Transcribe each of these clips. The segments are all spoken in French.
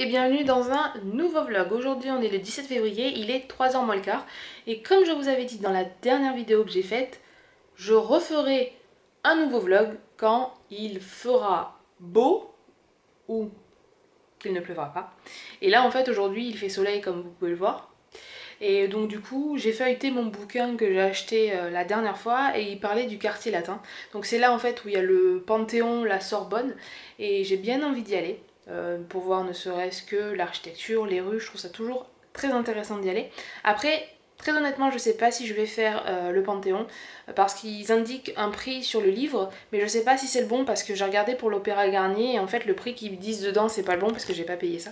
et bienvenue dans un nouveau vlog. Aujourd'hui on est le 17 février, il est 3h moins le quart. Et comme je vous avais dit dans la dernière vidéo que j'ai faite, je referai un nouveau vlog quand il fera beau ou qu'il ne pleuvra pas. Et là en fait aujourd'hui il fait soleil comme vous pouvez le voir. Et donc du coup j'ai feuilleté mon bouquin que j'ai acheté la dernière fois et il parlait du quartier latin. Donc c'est là en fait où il y a le Panthéon, la Sorbonne et j'ai bien envie d'y aller pour voir ne serait-ce que l'architecture, les rues, je trouve ça toujours très intéressant d'y aller. Après très honnêtement je sais pas si je vais faire le Panthéon parce qu'ils indiquent un prix sur le livre mais je sais pas si c'est le bon parce que j'ai regardé pour l'Opéra Garnier et en fait le prix qu'ils disent dedans c'est pas le bon parce que j'ai pas payé ça.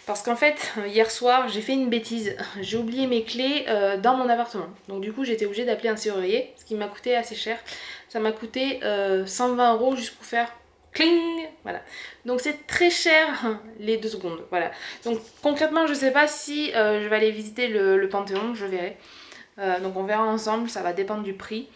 Parce qu'en fait, hier soir, j'ai fait une bêtise. J'ai oublié mes clés dans mon appartement. Donc du coup, j'étais obligée d'appeler un serrurier, ce qui m'a coûté assez cher. Ça m'a coûté 120 € juste pour faire cling. Voilà. Donc c'est très cher les 2 secondes. Voilà. Donc concrètement, je sais pas si je vais aller visiter le Panthéon, je verrai. Donc on verra ensemble, ça va dépendre du prix.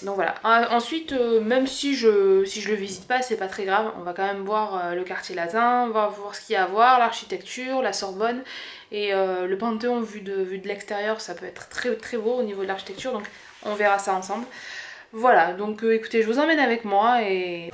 Donc voilà. Ensuite même si je le visite pas c'est pas très grave, on va quand même voir le quartier latin, on va voir ce qu'il y a à voir, l'architecture, la Sorbonne et le Panthéon vu de l'extérieur ça peut être très très beau au niveau de l'architecture, donc on verra ça ensemble. Voilà, donc écoutez, je vous emmène avec moi et...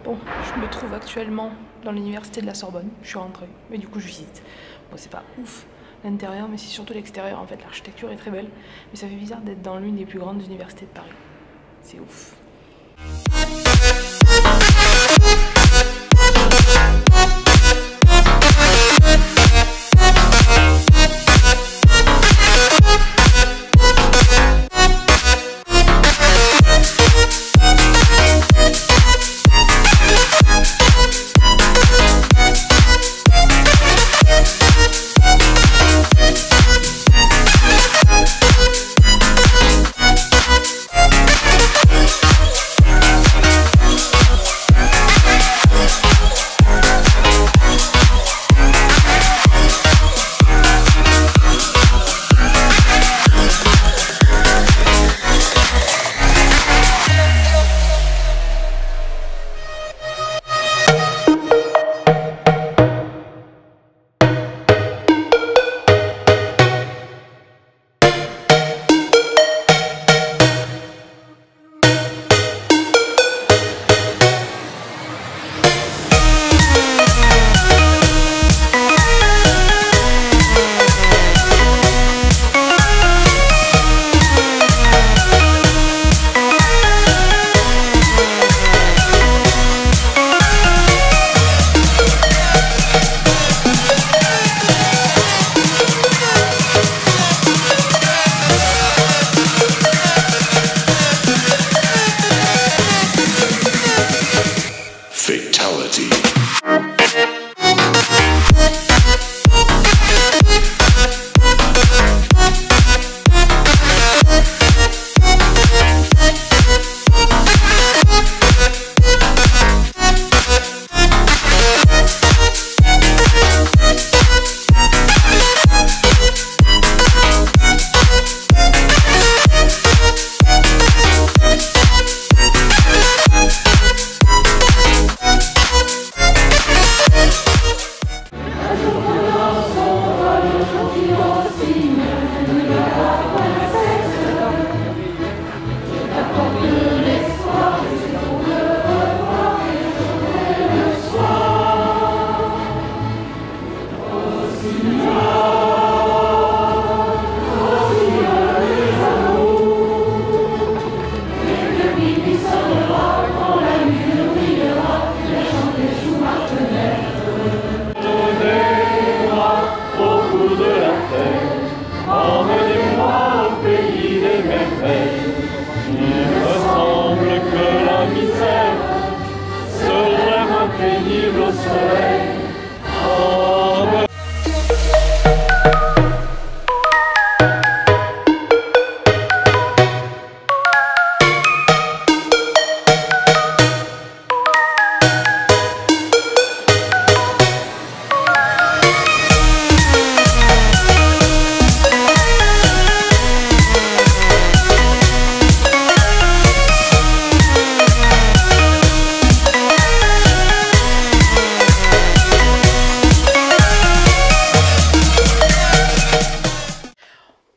Bon, je me trouve actuellement dans l'université de la Sorbonne, je suis rentrée, mais du coup je visite. Bon, c'est pas ouf l'intérieur, mais c'est surtout l'extérieur en fait, l'architecture est très belle, mais ça fait bizarre d'être dans l'une des plus grandes universités de Paris. C'est ouf.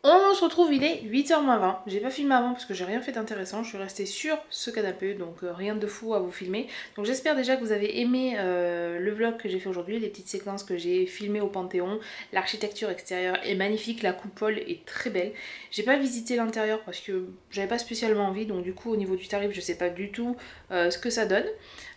On se retrouve, il est 8h moins 20. J'ai pas filmé avant parce que j'ai rien fait d'intéressant. Je suis restée sur ce canapé, donc rien de fou à vous filmer. Donc j'espère déjà que vous avez aimé le vlog que j'ai fait aujourd'hui, les petites séquences que j'ai filmées au Panthéon. L'architecture extérieure est magnifique, la coupole est très belle. J'ai pas visité l'intérieur parce que j'avais pas spécialement envie, donc du coup au niveau du tarif je sais pas du tout ce que ça donne.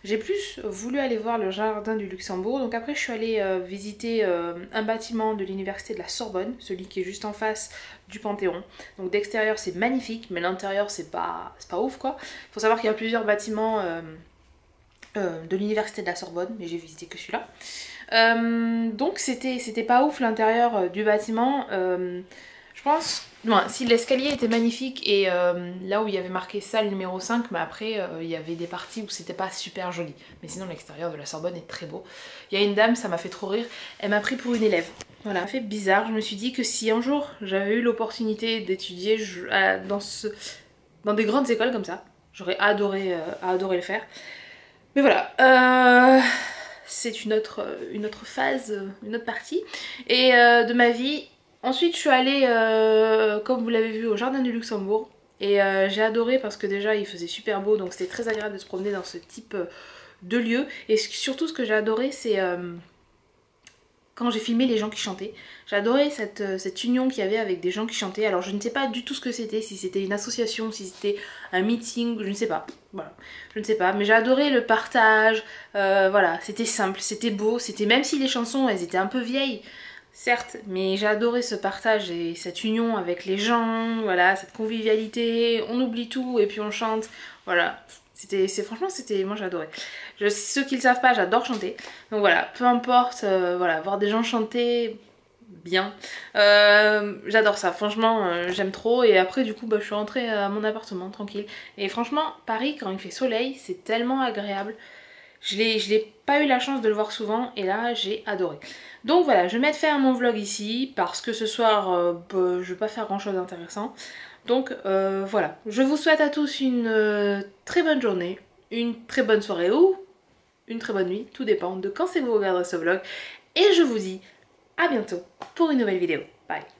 J'ai plus voulu aller voir le jardin du Luxembourg, donc après je suis allée visiter un bâtiment de l'université de la Sorbonne, celui qui est juste en face du Panthéon. Donc d'extérieur c'est magnifique, mais l'intérieur c'est pas ouf quoi. Il faut savoir qu'il y a plusieurs bâtiments de l'université de la Sorbonne, mais j'ai visité que celui-là. Donc c'était pas ouf l'intérieur du bâtiment. Je pense, non, si l'escalier était magnifique et là où il y avait marqué salle numéro 5, mais après il y avait des parties où c'était pas super joli. Mais sinon l'extérieur de la Sorbonne est très beau. Il y a une dame, ça m'a fait trop rire, elle m'a pris pour une élève. Voilà, ça fait bizarre, je me suis dit que si un jour j'avais eu l'opportunité d'étudier dans des grandes écoles comme ça, j'aurais adoré le faire. Mais voilà, c'est une autre phase, une autre partie et de ma vie. Ensuite je suis allée, comme vous l'avez vu, au jardin du Luxembourg et j'ai adoré parce que déjà il faisait super beau, donc c'était très agréable de se promener dans ce type de lieu. Et surtout ce que j'ai adoré c'est quand j'ai filmé les gens qui chantaient. J'ai adoré cette union qu'il y avait avec des gens qui chantaient. Alors je ne sais pas du tout ce que c'était, si c'était une association, si c'était un meeting, je ne sais pas. Voilà, je ne sais pas. Mais j'ai adoré le partage, voilà, c'était simple, c'était beau, c'était, même si les chansons elles étaient un peu vieilles, certes, mais j'ai adoré ce partage et cette union avec les gens, voilà, cette convivialité, on oublie tout et puis on chante, voilà. Franchement, moi j'ai adoré. Ceux qui le savent pas, j'adore chanter. Donc voilà, peu importe, voilà, voir des gens chanter bien. J'adore ça, franchement, j'aime trop. Et après, du coup, bah, je suis rentrée à mon appartement tranquille. Et franchement, Paris, quand il fait soleil, c'est tellement agréable. Je l'ai pas eu la chance de le voir souvent et là, j'ai adoré. Donc voilà, je vais mettre fin à mon vlog ici parce que ce soir, bah, je vais pas faire grand chose d'intéressant. Donc voilà, je vous souhaite à tous une très bonne journée, une très bonne soirée ou une très bonne nuit, tout dépend de quand c'est que vous regarderez ce vlog. Et je vous dis à bientôt pour une nouvelle vidéo. Bye!